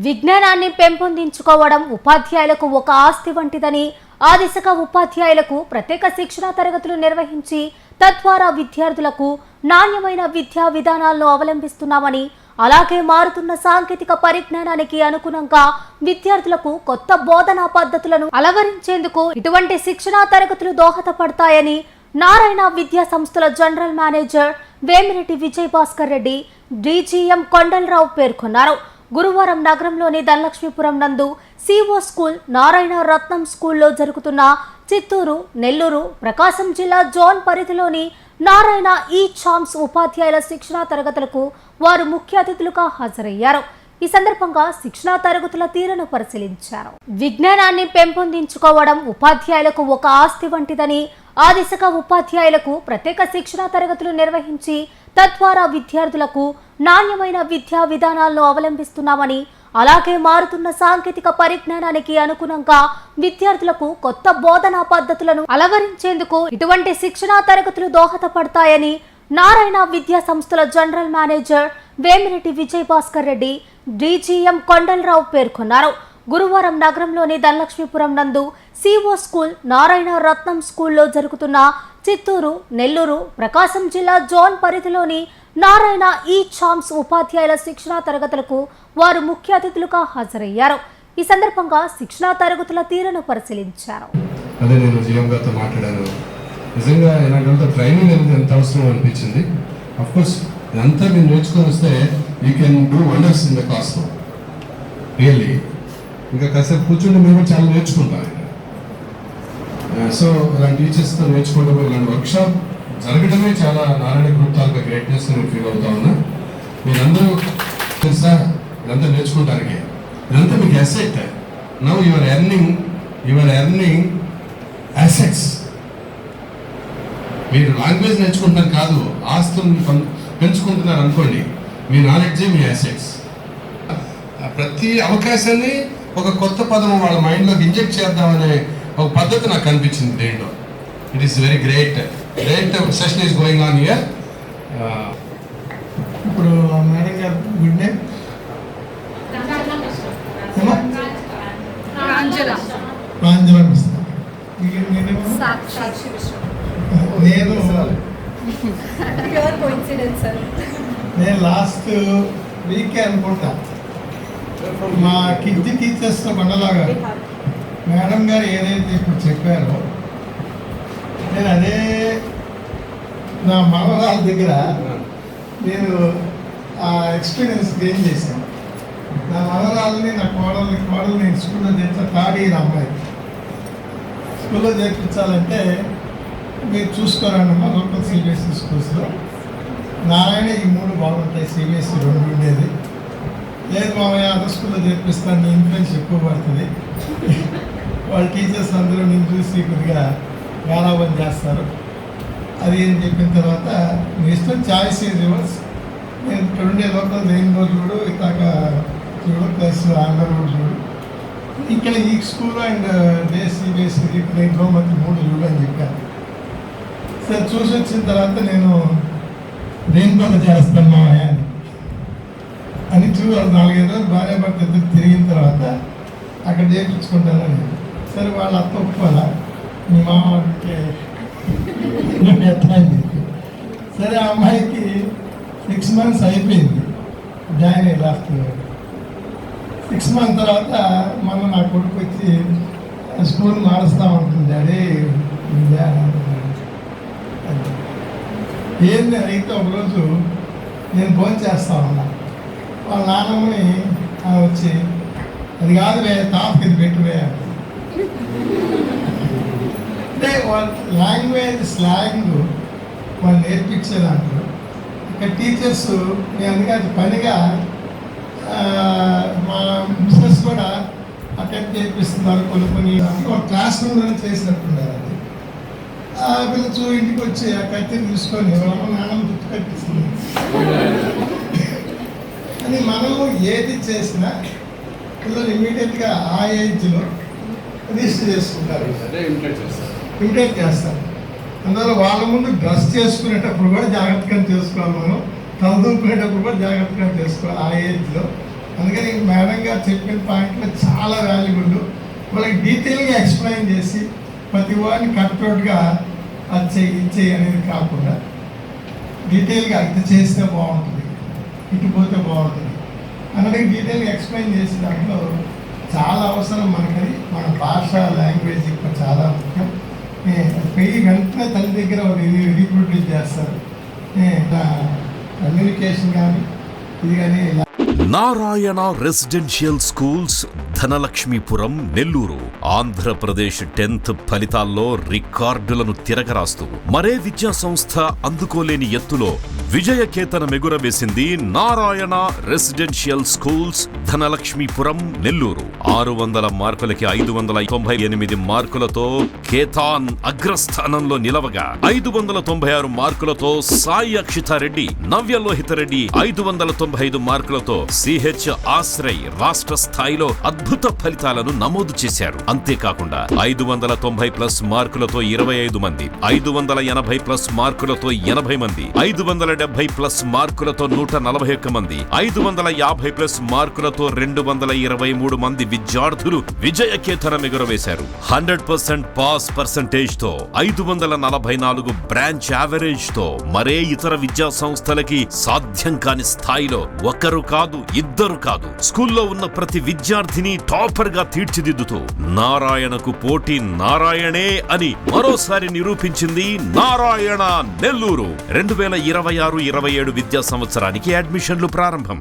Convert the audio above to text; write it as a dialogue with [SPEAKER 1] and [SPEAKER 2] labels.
[SPEAKER 1] విజ్ఞానాన్ని పెంపొందించుకోవడం ఉపాధ్యాయులకు ఒక ఆస్తి వంటిదని, ఆ దిశగా ఉపాధ్యాయులకు ప్రత్యేక శిక్షణ తరగతులు నిర్వహించి తద్వారా విద్యార్థులకు నాణ్యమైన విద్యా విధానాలను అవలంబిస్తున్నామని, అలాగే మారుతున్న సాంకేతిక పరిజ్ఞానానికి అనుగుణంగా విద్యార్థులకు కొత్త బోధనా పద్ధతులను అలవరించేందుకు ఇటువంటి శిక్షణ తరగతులు దోహదపడతాయని నారాయణ విద్యా సంస్థల general manager Vemireddy Vijay Bhaskar Reddy, DGM Kondalarao పేర్కొన్నారు. గురువారం నగరంలోని ధనలక్ష్మీపురం నందు సిఓ స్కూల్, నారాయణ రత్నం స్కూల్లో జరుగుతున్న చిత్తూరు, నెల్లూరు, ప్రకాశం జిల్లా జోన్ పరిధిలోని నారాయణ ఈ ఛాంప్స్ ఉపాధ్యాయుల శిక్షణా తరగతులకు వారు ముఖ్య అతిథులుగా హాజరయ్యారు. ఈ సందర్భంగా శిక్షణా తరగతుల తీరును పరిశీలించారు. విజ్ఞానాన్ని పెంపొందించుకోవడం ఉపాధ్యాయులకు ఒక ఆస్తి వంటిదని, ఆ దిశగా ఉపాధ్యాయులకు ప్రత్యేక శిక్షణా తరగతులు నిర్వహించి తద్వారా విద్యార్థులకు నాణ్యమైన విద్యా విధానాలను అవలంబిస్తున్నామని, అలాగే మారుతున్న సాంకేతిక పరిజ్ఞానానికి అనుగుణంగా విద్యార్థులకు కొత్త బోధనా పద్ధతులను అలవరించేందుకు ఇటువంటి శిక్షణా తరగతులు దోహదపడతాయని నారాయణ విద్యా సంస్థల general manager Vemireddy Vijay Bhaskar Reddy, DGM Kondalarao పేర్కొన్నారు. గురువారం నగరంలోని ధనలక్ష్మీపురం నందు సిఓ స్కూల్, నారాయణ రత్నం స్కూల్లో జరుగుతున్న చిత్తూరు, నెల్లూరు, ప్రకాశం జిల్లా జోన్ పరిధిలోని నారాయణ ఈ ఛాంప్స్ ఉపాధ్యాయుల శిక్షణా తరగతులకు వారు ముఖ్య అతిథులుగా హాజరయ్యారు. ఈ సందర్భంగా శిక్షణా తరగతుల తీరును పరిశీలించారు.
[SPEAKER 2] అదే నేను జీఎం గారితో మాట్లాడాను. నిజంగా ఇలాంటి ట్రైనింగ్ అనేది ఎంత అవసరం అనిపించింది. అఫ్ కోర్స్ ఇదంతా మీరు నేర్చుకొని వస్తే you can do wonders in the class room really. ఇంకా కాసేపు కూర్చుంటే మేము కూడా చాలా నేర్చుకుంటాం. సో ఇలాంటి టీచర్స్తో నేర్చుకోవడం, ఇలాంటి వర్క్షాప్ జరగడమే చాలా నారాయణ గ్రూప్ తాలూకా గ్రేట్నెస్ నేను ఫీల్ అవుతా ఉన్నా. మీరందరూ తెలుసా ఇదంతా నేర్చుకోవడానికి, ఇదంతా మీకు asset. Now your earning assets. మీరు లాంగ్వేజ్ నేర్చుకుంటున్నారు కాదు, ఆస్తులను పెంచుకుంటున్నారు అనుకోండి. మీ నాలెడ్జే మీ అసెట్స్. ప్రతి అవకాశాన్ని ఒక కొత్త పదం వాళ్ళ మైండ్లోకి ఇంజెక్ట్ చేద్దామనే ఒక పద్ధతి నాకు కనిపించింది దీంట్లో. It is very great session is going on here.
[SPEAKER 3] ఇప్పుడు మేడం గారు గుడ్ నేమ్ నేను లాస్ట్ వీకే అనుకుంటా మా కిడ్జీ టీచర్స్తో బండలాగా మేడం గారు ఏదైతే ఇప్పుడు చెప్పారో నేను అదే నా మనవరాల దగ్గర నేను ఆ ఎక్స్పీరియన్స్ గెయిన్ చేశాను. నా మనవరాలని, నా కోడలు నేను స్కూల్లో చేర్చా. తాడి అమ్మాయి స్కూల్లో చేర్పించాలంటే మీరు చూసుకోరండి. లోకల్ సిబిఎస్ఈ స్కూల్స్లో నారాయణ ఈ 3 బాగుంటాయి, సిబిఎస్ఈ 2 ఉండేది. లేదు మామయ్య అదర్ స్కూల్లో చేర్పిస్తాను, నీ ఇన్ఫ్లుయెన్స్ ఎక్కువ పడుతుంది. వాళ్ళ టీచర్స్ అందరూ నేను చూసి కొద్దిగా గారాబం చేస్తారు. అది అని చెప్పిన తర్వాత మీ ఇష్టం, చాయిస్ ఈజ్ రివర్స్. నేను ఇక్కడ ఉండే లోకల్ రెయిన్బో చూడు, ఇతాక చూడు, ప్లస్ ఆంధ్ర రోడ్ చూడు, ఇక్కడ ఈ school and day CBSE rainbow మధ్య 3 చూడు అని చెప్పాను. సరే చూసి వచ్చిన తర్వాత నేను రెయిన్బోలో చేస్తాను మామయ్య అని 4-5 రోజులు భార్య భర్త ఇద్దరు తిరిగిన తర్వాత అక్కడ చేయించుకుంటానని. సరే వాళ్ళ అత్త ఒప్పుకోవాలా, మీ మామ అంటే ఎట్లా అని చెప్పి. సరే ఆ అమ్మాయికి 6 months అయిపోయింది జాయిన్ అయ్యి లాస్ట్ 6 months తర్వాత మన నా కొడుకు వచ్చి స్కూల్ మారుస్తూ ఉంటుంది. అదే ఏంది అయితే ఒకరోజు నేను భోజనం చేస్తా ఉన్నా. వాళ్ళ నాన్నమ్మని వచ్చి అది కాదు తాపకి ఇది పెట్టువే అంటే వాళ్ళ లాంగ్వేజ్ స్లాంగ్ వాళ్ళు నేర్పించే దాంట్లో ఇక్కడ టీచర్స్ నేను అందుకని పనిగా మా మిస్టర్స్ కూడా అటెంప్ట్ చేపిస్తున్నారు. కొన్ని ఒక క్లాస్ రూమ్లో చేసినట్టున్నారు. అది పిల్లచు ఇంటికి వచ్చి ఆ కత్తిని తీసుకొని నాన్నమ్మ గుర్తు కట్టిస్తుంది అని. మనము ఏది చేసినా పిల్లలు ఇమీడియట్గా ఆ ఏజ్లో రిజిస్టర్ చేసుకుంటారు, ఇమిటేట్ చేస్తారు. అందువల్ల వాళ్ళ ముందు డ్రెస్ చేసుకునేటప్పుడు కూడా జాగ్రత్తగా చేసుకోవాలి. మనం తలదూపుకునేటప్పుడు కూడా జాగ్రత్తగా చేసుకోవాలి. ఆ ఏజ్లో అందుకని మేడం గారు చెప్పిన పాయింట్లు చాలా వాల్యుబుల్. వాళ్ళకి డీటెయిల్గా ఎక్స్ప్లెయిన్ చేసి ప్రతి వాడిని కట్అవుట్గా అది చెయ్యి ఇది చెయ్యి అనేది కాకుండా డీటెయిల్గా ఇది చేస్తే బాగుంటుంది, ఇటు పోతే బాగుంటుంది అన్నది డీటెయిల్గా ఎక్స్ప్లెయిన్ చేసే దాంట్లో చాలా అవసరం మనకది. మన భాష లాంగ్వేజ్ ఇప్పుడు చాలా ముఖ్యం. పెయ్యి వెంటనే తల్లి దగ్గర రీప్రొడ్యూస్ చేస్తారు. కమ్యూనికేషన్ కానీ ఇది కానీ.
[SPEAKER 4] Narayana residential schools Dhanalakshmipuram Nellore Andhra Pradesh 10th ఫలితాల్లో రికార్డులను తిరగరాస్తూ మరే విద్యా సంస్థ అందుకోలేని ఎత్తులో విజయకేతనం ఎగురవేసింది నారాయణ రెసిడెన్షియల్ స్కూల్స్ ధనలక్ష్మీపురం నెల్లూరు. 600 మార్కులకి 598 మార్కులతో కేతాన్ అగ్రస్థానంలో నిలవగా 596 మార్కులతో సాయి అక్షితారెడ్డి, నవ్యలోహిత రెడ్డి 595 మార్కులతో సిహెచ్ ఆశ్రయ్ రాష్ట్ర స్థాయిలో అద్భుత ఫలితాలను నమోదు చేశారు. అంతేకాకుండా 590+ మార్కులతో 25 మంది, 580+ మార్కులతో 80 మంది, 570+ మార్కులతో 141 మంది, 550+ మార్కులతో 223 మంది విద్యార్థులు విజయకేతనం ఎగురవేశారు. 100% పాస్ పర్సెంటేజ్ తో 544 బ్రాంచ్ యావరేజ్ తో మరే ఇతర విద్యా సంస్థలకి సాధ్యం కాని స్థాయిలో ఒకరు కాదు, ఇద్దరు కాదు, స్కూల్లో ఉన్న ప్రతి విద్యార్థిని టాపర్ గా తీర్చిదిద్దుతూ నారాయణకు పోటీ నారాయణే అని మరోసారి నిరూపించింది నారాయణ నెల్లూరు. 2026-27 విద్యా సంవత్సరానికి అడ్మిషన్లు ప్రారంభం.